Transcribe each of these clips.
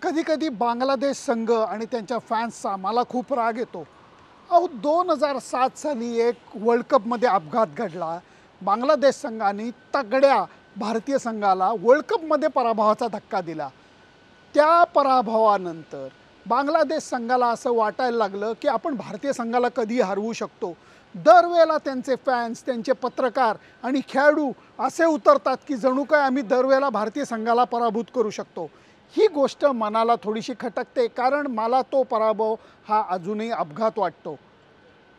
कधी कधी बांगलादेश संघ आणि त्यांच्या फॅन्सचा मला खूप राग येतो. अहो 2007 साली एक वर्ल्ड कपमध्ये अपघात घडला. बांगलादेश संघाने तगड्या भारतीय संघाला वर्ल्ड कपमध्ये पराभवाचा धक्का दिला. त्या पराभवानंतर बांगलादेश संघाला असं वाटायला लागलं की आपण भारतीय संघाला कधी हरवू शकतो. दरवेळेला त्यांचे फॅन्स, त्यांचे पत्रकार आणि खेळाडू असे उतरतात की जणू काय आम्ही दरवेळेला भारतीय संघाला पराभूत करू शकतो. ही गोष्ट मनाला थोडीशी खटकते, कारण मला तो पराभव हा अजूनही अपघात वाटतो.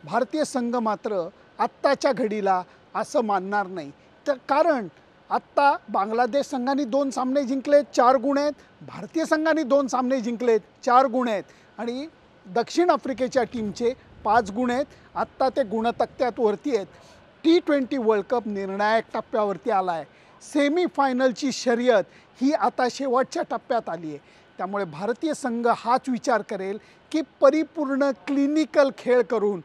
भारतीय संघ मात्र आत्ताच्या घडीला असं मानणार नाही. तर कारण आत्ता बांगलादेश संघाने 2 सामने जिंकलेत, 4 गुण आहेत. भारतीय संघाने 2 सामने जिंकलेत, 4 गुण आहेत. आणि दक्षिण आफ्रिकेच्या टीमचे 5 गुण आहेत. आत्ता ते गुणतक्त्यात वरती आहेत. T20 वर्ल्ड कप निर्णायक टप्प्यावरती आला आहे. सेमीफायनलची शर्यत ही आता शेवटच्या टप्प्यात आली आहे. त्यामुळे भारतीय संघ हाच विचार करेल की परिपूर्ण क्लिनिकल खेळ करून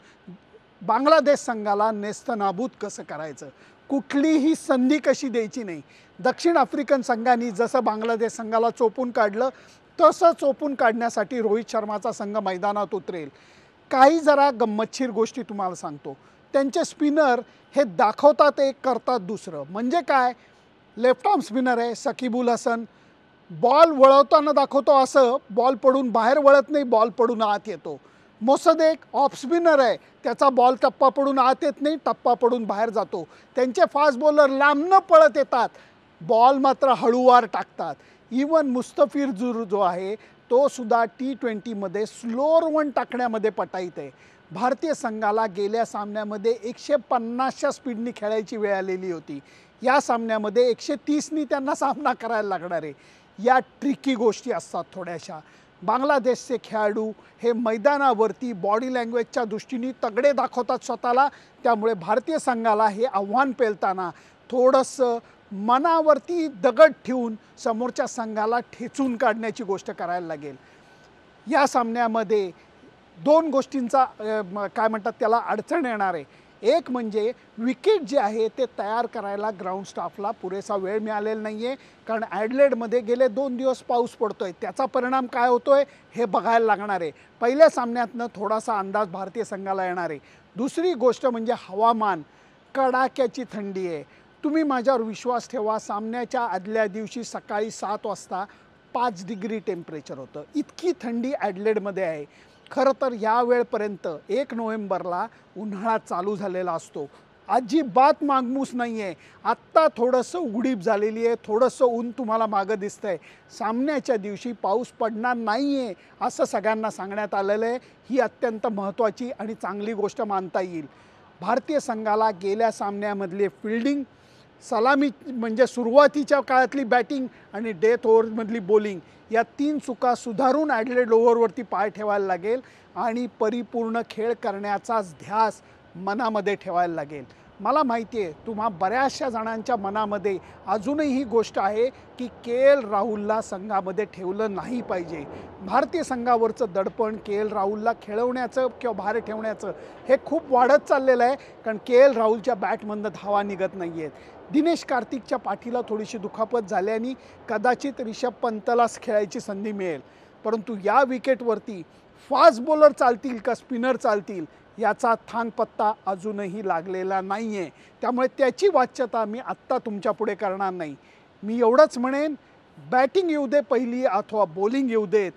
बांगलादेश संघाला नेस्तनाबूत कसं करायचं, कुठलीही संधी कशी द्यायची नाही. दक्षिण आफ्रिकन संघाने जसं बांगलादेश संघाला चोपून काढलं तसं चोपून काढण्यासाठी रोहित शर्माचा संघ मैदानात उतरेल. काही जरा गंमतशीर गोष्टी तुम्हाला सांगतो. त्यांचे स्पिनर हे दाखवतात एक, करतात दुसरं. म्हणजे काय, लेफ्ट आर्म स्पिनर आहे शकीब उल हसन, बॉल वळवताना दाखवतो असं, बॉल पडून बाहेर वळत नाही, बॉल पडून आत येतो. मोसदेक ऑफ स्पिनर आहे, त्याचा बॉल टप्पा पडून आत येत नाही, टप्पा पडून बाहेर जातो. त्यांचे फास्ट बॉलर लांबनं पळत येतात, बॉल मात्र हळूवार टाकतात. इवन मुस्तफिजुर जो आहे तो सुद्धा T20मध्ये स्लोअर वन टाकण्यामध्ये पटाईत आहे. भारतीय संघाला गेल्या सामन्यामध्ये 150च्या स्पीडनी खेळायची वेळ आलेली होती. या सामन्यामध्ये 130नी त्यांना सामना करायला लागणार आहे. या ट्रिकी गोष्टी असतात थोड्याशा. बांगलादेशचे खेळाडू हे मैदानावरती बॉडी लँग्वेजच्या दृष्टीने तगडे दाखवतात स्वतःला. त्यामुळे भारतीय संघाला हे आव्हान पेलताना थोडंसं मनावरती दगड ठेवून समोरच्या संघाला ठेचून काढण्याची गोष्ट करायला लागेल. या सामन्यामध्ये 2 गोष्टींचा काय म्हणतात त्याला अडचण येणार आहे. एक म्हणजे विकेट जे आहे ते तयार करायला ग्राउंड स्टाफला पुरेसा वेळ मिळालेला नाही आहे, कारण ॲडलेडमध्ये गेले 2 दिवस पाऊस पडतो आहे. त्याचा परिणाम काय होतो आहे हे बघायला लागणार आहे. पहिल्या सामन्यातनं थोडासा अंदाज भारतीय संघाला येणार आहे. दुसरी गोष्ट म्हणजे हवामान, कडाक्याची थंडी आहे. तुम्ही माझ्यावर विश्वास ठेवा, सामन्याच्या आदल्या दिवशी सकाळी 7 वाजता 5 डिग्री टेम्परेचर होतं. इतकी थंडी ॲडलेडमध्ये आहे. खरं तर या वेळपर्यंत 1 नोव्हेंबरला उन्हाळा चालू झालेला असतो. अजिबात मागमूस नाही आहे. आत्ता थोडंसं उघडीप झालेली आहे, थोडंसं ऊन तुम्हाला मागं दिसतं आहे. सामन्याच्या दिवशी पाऊस पडणार नाही आहे असं सगळ्यांना सांगण्यात आलेलं आहे. ही अत्यंत महत्त्वाची आणि चांगली गोष्ट मानता येईल. भारतीय संघाला गेल्या सामन्यामधले फिल्डिंग, सलामी म्हणजे सुरुवातीच्या काळातली बॅटिंग आणि डेथ ओव्हरमधली बॉलिंग, या 3 चुका सुधारून ॲडलेड ओव्हरवरती पाय ठेवायला लागेल आणि परिपूर्ण खेळ करण्याचाच ध्यास मनामध्ये ठेवायला लागेल. मला माहिती आहे तुम्हा बऱ्याचशा जणांच्या मनामध्ये अजूनही ही गोष्ट आहे की KL राहुलला संघामध्ये ठेवलं नाही पाहिजे. भारतीय संघावरचं दडपण KL राहुलला खेळवण्याचं किंवा बाहेर ठेवण्याचं हे खूप वाढत चाललेलं आहे, कारण KL राहुलच्या बॅटमधनं धावा निघत नाही आहेत. दिनेश कार्तिकच्या पाठीला थोडीशी दुखापत झाल्याने कदाचित रिषभ पंतलाच खेळायची संधी मिळेल. परंतु या विकेटवरती फास्ट बॉलर चालतील का स्पिनर चालतील याचा थांगपत्ता अजूनही लागलेला नाही आहे. त्यामुळे त्याची वाच्यता मी आत्ता तुमच्या पुढे करणार नाही. मी एवढंच म्हणेन, बॅटिंग येऊ दे पहिली अथवा बॉलिंग येऊ देत,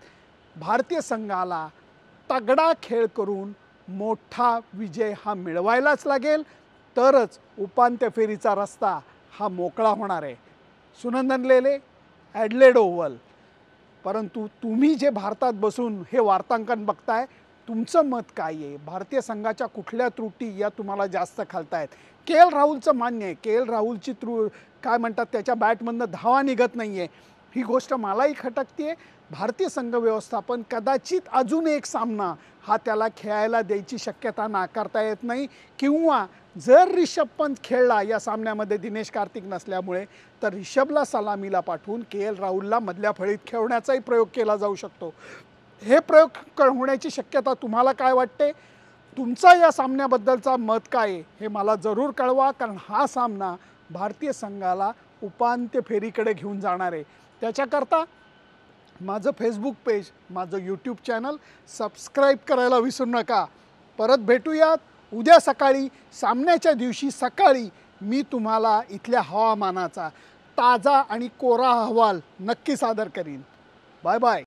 भारतीय संघाला तगडा खेळ करून मोठा विजय हा मिळवायलाच लागेल. तरच उपांत्य फेरीचा रस्ता हा मोकळा होणार आहे. सुनंदन लेले, ॲडलेड ओव्हल. परंतु तुम्ही जे भारतात बसून हे वार्तांकन बघताय, तुमचं मत काय आहे? भारतीय संघाच्या कुठल्या त्रुटी या तुम्हाला जास्त खालतायत? KL राहुलचं मान्य आहे, KL राहुलची काय म्हणतात त्याच्या बॅटमधनं धावा निघत नाही आहे, ही गोष्ट मलाही खटकते. भारतीय संघ व्यवस्थापन कदाचित अजून एक सामना हा त्याला खेळायला द्यायची शक्यता नाकारता येत नाही. किंवा जर रिषभ पंत खेळला या सामन्यामध्ये दिनेश कार्तिक नसल्यामुळे, तर रिषभला सलामीला पाठवून KL राहुलला मधल्या फळीत खेळवण्याचाही प्रयोग केला जाऊ शकतो. हे प्रयोग होण्याची शक्यता तुम्हाला काय वाटते? तुमचा या सामन्याबद्दलचा मत काय आहे हे मला जरूर कळवा, कारण हा सामना भारतीय संघाला उपांत्य फेरीकडे घेऊन जाणार आहे. त्याच्याकरता माझं फेसबुक पेज, माझं यूट्यूब चॅनल सबस्क्राईब करायला विसरू नका. परत भेटूयात उद्या सकाळी. सामन्याच्या दिवशी सकाळी मी तुम्हाला इथल्या हवामानाचा ताजा आणि कोरा अहवाल नक्की सादर करीन. Bye bye.